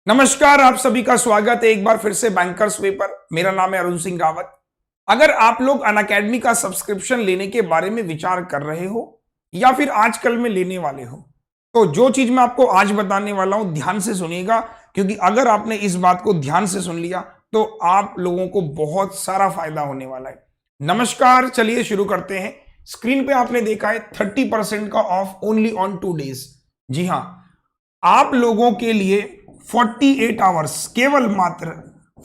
नमस्कार, आप सभी का स्वागत है एक बार फिर से बैंकर्स वे पर। मेरा नाम है अरुण सिंह रावत। अगर आप लोग अनअकैडमी का सब्सक्रिप्शन लेने के बारे में विचार कर रहे हो या फिर आजकल में लेने वाले हो, तो जो चीज मैं आपको आज बताने वाला हूं ध्यान से सुनिएगा, क्योंकि अगर आपने इस बात को ध्यान से सुन लिया तो आप लोगों को बहुत सारा फायदा होने वाला है। नमस्कार, चलिए शुरू करते हैं। स्क्रीन पे आपने देखा है 30% का ऑफ ओनली ऑन 2 डेज। जी हाँ, आप लोगों के लिए 48 आवर्स, केवल मात्र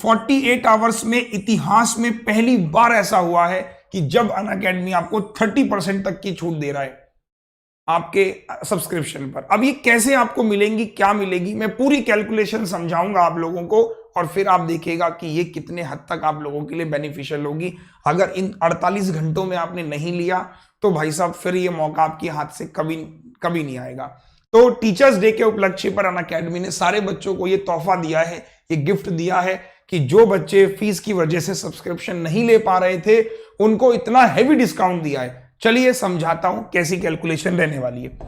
48 आवर्स में इतिहास में पहली बार ऐसा हुआ है कि जब अनअकैडमी आपको 30% तक की छूट दे रहा है आपके सब्सक्रिप्शन पर। अब ये कैसे आपको मिलेंगी, क्या मिलेगी, मैं पूरी कैलकुलेशन समझाऊंगा आप लोगों को, और फिर आप देखिएगा कि ये कितने हद तक आप लोगों के लिए बेनिफिशियल होगी। अगर इन 48 घंटों में आपने नहीं लिया तो भाई साहब फिर ये मौका आपके हाथ से कभी कभी नहीं आएगा। तो टीचर्स डे के उपलक्ष्य पर अनअकैडमी ने सारे बच्चों को ये तोहफा दिया है, ये गिफ्ट दिया है कि जो बच्चे फीस की वजह से सब्सक्रिप्शन नहीं ले पा रहे थे उनको इतना हैवी डिस्काउंट दिया है। चलिए समझाता हूं कैसी कैलकुलेशन रहने वाली है।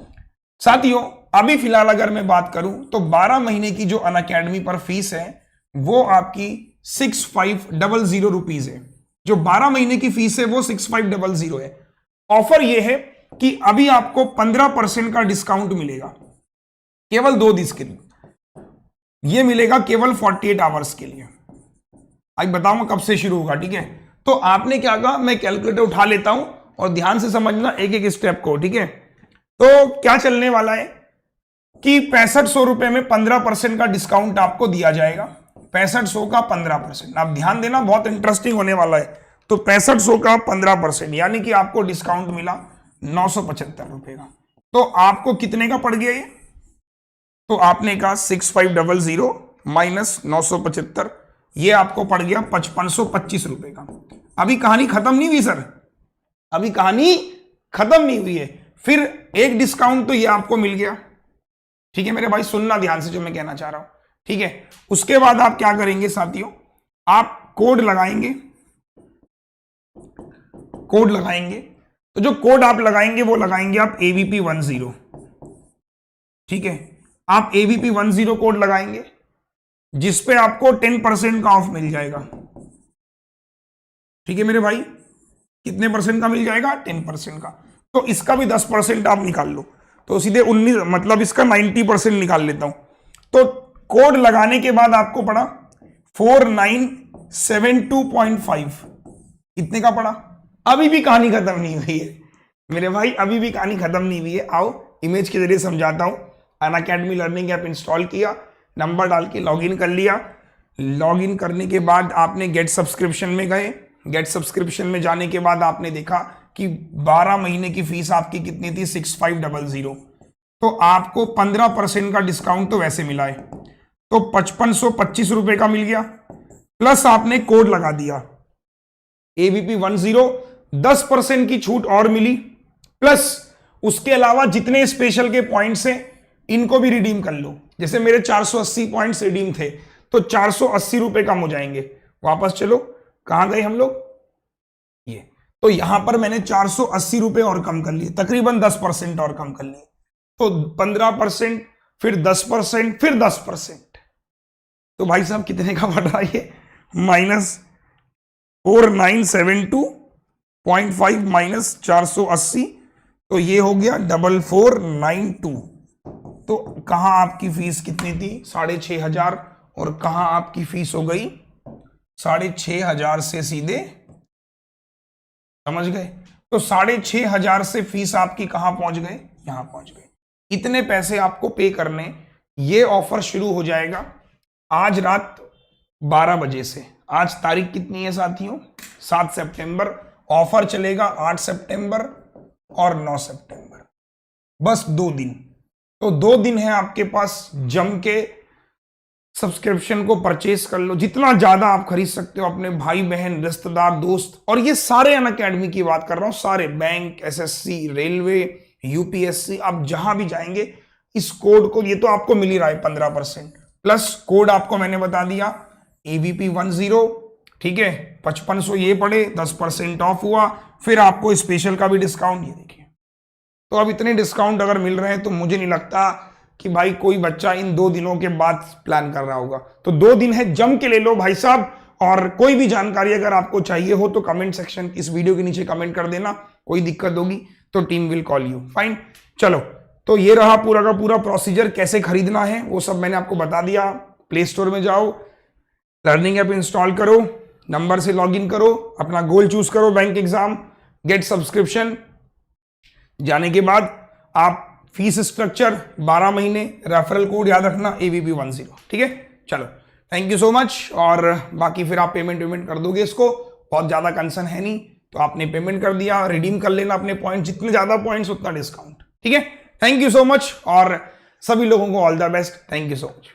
साथियों, अभी फिलहाल अगर मैं बात करूं तो 12 महीने की जो अनअकैडमी पर फीस है वो आपकी 6500 रुपीज है। जो 12 महीने की फीस है वो 6500 है। ऑफर ये है कि अभी आपको 15% का डिस्काउंट मिलेगा केवल 2 दिन के लिए। यह मिलेगा केवल 48 आवर्स के लिए। अब बताऊंगा कब से शुरू होगा, ठीक है। तो आपने क्या कहा, मैं कैलकुलेटर उठा लेता हूं और ध्यान से समझना एक एक स्टेप को, ठीक है। तो क्या चलने वाला है कि 6500 रुपए में 15% का डिस्काउंट आपको दिया जाएगा। 6500 का 15%। आप ध्यान देना, बहुत इंटरेस्टिंग होने वाला है। तो 6500 का 15% यानी कि आपको डिस्काउंट मिला 975 रुपए का। तो आपको कितने का पड़ गया ये? तो आपने कहा 6500 माइनस 975, ये आपको पड़ गया 5525 रुपए का। अभी कहानी खत्म नहीं हुई सर, अभी कहानी खत्म नहीं हुई है। फिर एक डिस्काउंट तो ये आपको मिल गया, ठीक है मेरे भाई, सुनना ध्यान से जो मैं कहना चाह रहा हूं, ठीक है। उसके बाद आप क्या करेंगे साथियों, आप कोड लगाएंगे। कोड लगाएंगे तो जो कोड आप लगाएंगे वो लगाएंगे आप AVP 10, ठीक है। आप AVP 10 कोड लगाएंगे जिसपे आपको 10% का ऑफ मिल जाएगा, ठीक है मेरे भाई। कितने परसेंट का मिल जाएगा? 10% का। तो इसका भी 10% आप निकाल लो, तो सीधे 19, मतलब इसका 90% निकाल लेता हूं। तो कोड लगाने के बाद आपको पड़ा 4972.5। कितने का पड़ा? अभी भी कहानी खत्म नहीं हुई है मेरे भाई, अभी भी कहानी खत्म नहीं हुई है। आओ इमेज के जरिए समझाता हूं। अनअकैडमी लर्निंग ऐप इंस्टॉल किया, नंबर डाल के लॉगिन कर लिया। लॉगिन करने के बाद आपने गेट सब्सक्रिप्शन में गए। गेट सब्सक्रिप्शन में जाने के बाद आपने देखा कि 12 महीने की फीस आपकी कितनी थी? 6500। तो आपको 15% का डिस्काउंट तो वैसे मिला है, तो 5525 रुपए का मिल गया। प्लस आपने कोड लगा दिया AVP 10, 10% की छूट और मिली। प्लस उसके अलावा जितने स्पेशल के पॉइंट्स हैं इनको भी रिडीम कर लो। जैसे मेरे 480 पॉइंट्स रिडीम थे तो 480 रुपए कम हो जाएंगे। वापस चलो, कहां गए हम लोग? ये तो यहां पर मैंने 480 रुपए और कम कर लिए, तकरीबन 10% और कम कर लिए। तो 15%, फिर 10%, फिर 10%। तो भाई साहब कितने का बढ़ रहा है ये? -4972.5 माइनस 480, तो ये हो गया 4492। तो कहां आपकी फीस कितनी थी? 6500, और कहां आपकी फीस हो गई 6500 से सीधे, समझ गए? तो 6500 से फीस आपकी कहां पहुंच गए? यहां पहुंच गए। इतने पैसे आपको पे करने। ये ऑफर शुरू हो जाएगा आज रात 12 बजे से। आज तारीख कितनी है साथियों? 7 सितंबर। ऑफर चलेगा 8 सितंबर और 9 सितंबर, बस 2 दिन। तो 2 दिन है आपके पास, जम के सब्सक्रिप्शन को परचेस कर लो। जितना ज्यादा आप खरीद सकते हो, अपने भाई बहन, रिश्तेदार, दोस्त, और ये सारे अनअकैडमी की बात कर रहा हूं, सारे बैंक, SSC, रेलवे, UPSC, आप जहां भी जाएंगे इस कोड को, ये तो आपको मिल ही रहा है 15%। प्लस कोड आपको मैंने बता दिया AVP 10, ठीक है। 5500 ये पड़े, 10% ऑफ हुआ, फिर आपको स्पेशल का भी डिस्काउंट, ये देखिए। तो अब इतने डिस्काउंट अगर मिल रहे हैं तो मुझे नहीं लगता कि भाई कोई बच्चा इन 2 दिनों के बाद प्लान कर रहा होगा, तो 2 दिन है, जम के ले लो भाई साहब। और कोई भी जानकारी अगर आपको चाहिए हो तो कमेंट सेक्शन इस वीडियो के नीचे कमेंट कर देना, कोई दिक्कत होगी तो team will call you. Fine, चलो तो ये रहा पूरा का पूरा प्रोसीजर, कैसे खरीदना है वो सब मैंने आपको बता दिया। प्ले स्टोर में जाओ, लर्निंग ऐप इंस्टॉल करो, नंबर से लॉगिन करो, अपना गोल चूज करो, बैंक एग्जाम, गेट सब्सक्रिप्शन। जाने के बाद आप फीस स्ट्रक्चर 12 महीने, रेफरल कोड याद रखना AVP10, ठीक है। चलो थैंक यू सो मच। और बाकी फिर आप पेमेंट कर दोगे, इसको बहुत ज्यादा कंसर्न है नहीं, तो आपने पेमेंट कर दिया, रिडीम कर लेना अपने पॉइंट, जितने ज्यादा पॉइंट्स उतना डिस्काउंट, ठीक है। थैंक यू सो मच और सभी लोगों को all the best. Thank you so much.